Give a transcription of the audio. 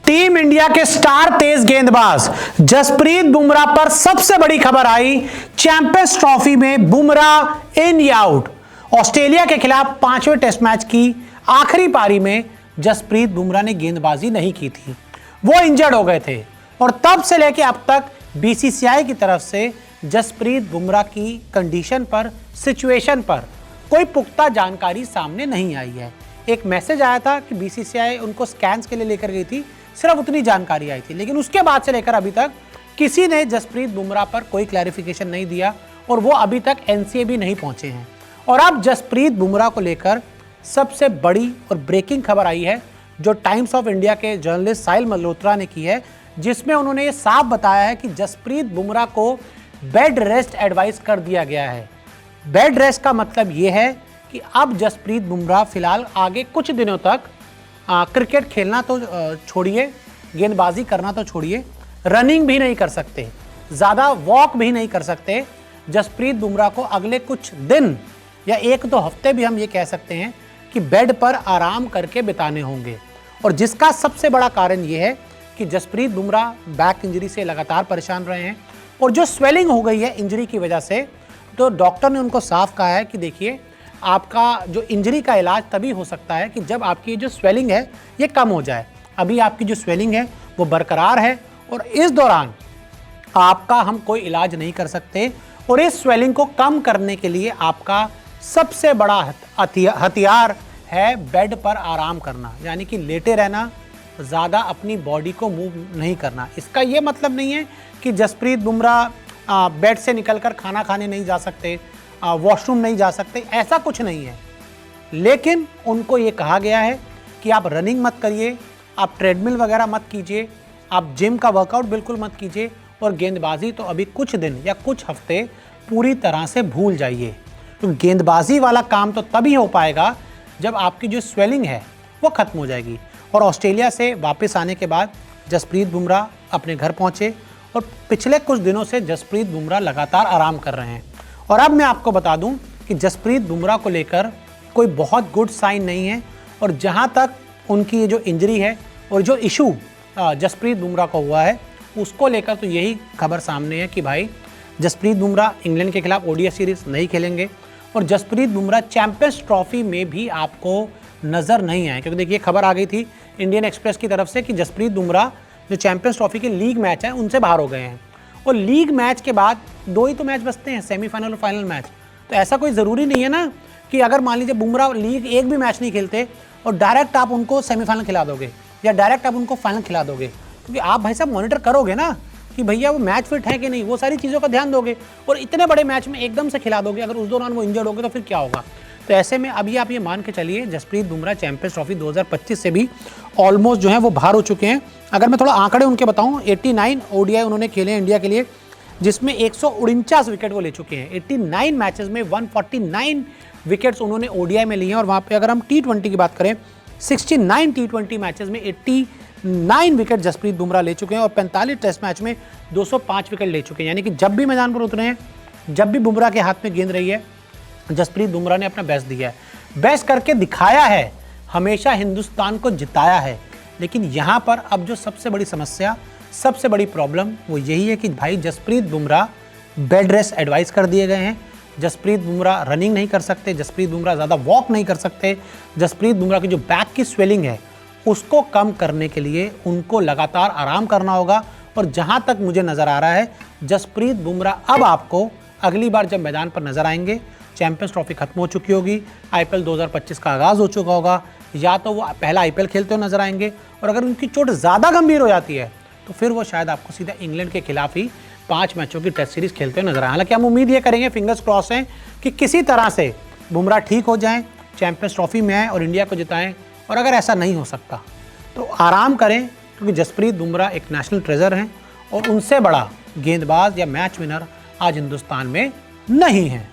Team India के star तेज गेंदबाज जसप्रीत बुमराह पर सबसे बड़ी खबर आई। चैंपियंस ट्रॉफी में बुमराह इन या आउट। ऑस्ट्रेलिया के खिलाफ 5वें टेस्ट मैच की आखिरी पारी में जसप्रीत बुमराह ने गेंदबाजी नहीं की थी, वो इंजर्ड हो गए थे और तब से लेकर अब तक बीसीसीआई की तरफ से जसप्रीत बुमराह की कंडीशन पर, सिचुएशन पर कोई पुख्ता जानकारी सामने नहीं आई है। एक मैसेज आया था कि बीसीसीआई उनको स्कैन्स के लिए लेकर गई थी, सिर्फ उतनी जानकारी आई थी, लेकिन उसके बाद से लेकर अभी तक किसी ने जसप्रीत बुमराह पर कोई क्लैरिफिकेशन नहीं दिया और वो अभी तक एनसीए भी नहीं पहुंचे हैं। और अब जसप्रीत बुमराह को लेकर सबसे बड़ी और ब्रेकिंग खबर आई है जो टाइम्स ऑफ इंडिया के जर्नलिस्ट साहिल मल्होत्रा ने की है, जिसमें उन्होंने ये साफ बताया है कि जसप्रीत बुमराह को बेड रेस्ट एडवाइस कर दिया गया है। बेड रेस्ट का मतलब ये है कि अब जसप्रीत बुमराह फिलहाल आगे कुछ दिनों तक क्रिकेट खेलना तो छोड़िए, गेंदबाजी करना तो छोड़िए, रनिंग भी नहीं कर सकते, ज़्यादा वॉक भी नहीं कर सकते। जसप्रीत बुमराह को अगले कुछ दिन या एक दो हफ्ते भी हम ये कह सकते हैं कि बेड पर आराम करके बिताने होंगे। और जिसका सबसे बड़ा कारण ये है कि जसप्रीत बुमराह बैक इंजरी से लगातार परेशान रहे हैं और जो स्वेलिंग हो गई है इंजरी की वजह से, तो डॉक्टर ने उनको साफ कहा है कि देखिए, आपका जो इंजरी का इलाज तभी हो सकता है कि जब आपकी जो स्वेलिंग है ये कम हो जाए। अभी आपकी जो स्वेलिंग है वो बरकरार है और इस दौरान आपका हम कोई इलाज नहीं कर सकते। और इस स्वेलिंग को कम करने के लिए आपका सबसे बड़ा हथियार है बेड पर आराम करना, यानी कि लेटे रहना, ज़्यादा अपनी बॉडी को मूव नहीं करना। इसका ये मतलब नहीं है कि जसप्रीत बुमराह बेड से निकलकर खाना खाने नहीं जा सकते, वॉशरूम नहीं जा सकते, ऐसा कुछ नहीं है। लेकिन उनको ये कहा गया है कि आप रनिंग मत करिए, आप ट्रेडमिल वगैरह मत कीजिए, आप जिम का वर्कआउट बिल्कुल मत कीजिए और गेंदबाजी तो अभी कुछ दिन या कुछ हफ्ते पूरी तरह से भूल जाइए। तो गेंदबाजी वाला काम तो तभी हो पाएगा जब आपकी जो स्वेलिंग है वो ख़त्म हो जाएगी। और ऑस्ट्रेलिया से वापस आने के बाद जसप्रीत बुमराह अपने घर पहुँचे और पिछले कुछ दिनों से जसप्रीत बुमराह लगातार आराम कर रहे हैं। और अब मैं आपको बता दूं कि जसप्रीत बुमराह को लेकर कोई बहुत गुड साइन नहीं है। और जहां तक उनकी ये जो इंजरी है और जो इशू जसप्रीत बुमराह को हुआ है उसको लेकर तो यही खबर सामने है कि भाई जसप्रीत बुमराह इंग्लैंड के खिलाफ ओडीआई सीरीज़ नहीं खेलेंगे और जसप्रीत बुमराह चैंपियंस ट्रॉफी में भी आपको नज़र नहीं आए। क्योंकि देखिए, खबर आ गई थी इंडियन एक्सप्रेस की तरफ से कि जसप्रीत बुमराह जो चैंपियंस ट्रॉफी के लीग मैच हैं उनसे बाहर हो गए हैं और लीग मैच के बाद 2 ही तो मैच बचते हैं, सेमीफाइनल और फाइनल मैच। तो ऐसा कोई ज़रूरी नहीं है ना कि अगर मान लीजिए बुमराह लीग एक भी मैच नहीं खेलते और डायरेक्ट आप उनको सेमीफाइनल खिला दोगे या डायरेक्ट आप उनको फाइनल खिला दोगे, क्योंकि आप भाई साहब मॉनिटर करोगे ना कि भैया वो मैच फिट है कि नहीं, वो सारी चीज़ों का ध्यान दोगे। और इतने बड़े मैच में एकदम से खिला दोगे, अगर उस दौरान वो इंजर्ड हो गए तो फिर क्या होगा। तो ऐसे में अभी आप ये मान के चलिए जसप्रीत बुमराह चैंपियंस ट्रॉफी 2025 से भी ऑलमोस्ट जो है वो बाहर हो चुके हैं। अगर मैं थोड़ा आंकड़े उनके बताऊँ, 89 ओडीआई उन्होंने खेले हैं इंडिया के लिए, जिसमें 149 विकेट वो ले चुके हैं। 89 मैचेस में 149 विकेट्स उन्होंने ओडीआई में लिए हैं। और वहाँ पे अगर हम टी20 की बात करें, 69 टी20 मैचेस में 89 विकेट जसप्रीत बुमराह ले चुके हैं और 45 टेस्ट मैच में 205 विकेट ले चुके हैं। यानी कि जब भी मैदान पर उतरे हैं, जब भी बुमराह के हाथ में गेंद रही है, जसप्रीत बुमराह ने अपना बेस्ट दिया है, बेस्ट करके दिखाया है, हमेशा हिंदुस्तान को जिताया है। लेकिन यहाँ पर अब जो सबसे बड़ी समस्या, सबसे बड़ी प्रॉब्लम वो यही है कि भाई Jasprit Bumrah bed rest advice कर दिए गए हैं। जसप्रीत बुमराह रनिंग नहीं कर सकते, जसप्रीत बुमराह ज़्यादा वॉक नहीं कर सकते। जसप्रीत बुमराह की जो बैक की स्वेलिंग है उसको कम करने के लिए उनको लगातार आराम करना होगा। और जहाँ तक मुझे नज़र आ रहा है, जसप्रीत बुमराह अब आपको अगली बार जब मैदान पर नज़र आएंगे, चैंपियंस ट्रॉफी खत्म हो चुकी होगी, आईपीएल 2025 का आगाज़ हो चुका होगा, या तो वो पहला आईपीएल खेलते हुए नजर आएंगे। और अगर उनकी चोट ज़्यादा गंभीर हो जाती है तो फिर वो शायद आपको सीधा इंग्लैंड के खिलाफ ही 5 मैचों की टेस्ट सीरीज़ खेलते हुए नजर आए। हालांकि हम उम्मीद ये करेंगे, फिंगर्स क्रॉस हैं, कि किसी तरह से बुमराह ठीक हो जाएं, चैंपियंस ट्रॉफी में आएँ और इंडिया को जिताएं। और अगर ऐसा नहीं हो सकता तो आराम करें, क्योंकि जसप्रीत बुमराह एक नेशनल ट्रेजर हैं और उनसे बड़ा गेंदबाज या मैच विनर आज हिंदुस्तान में नहीं है।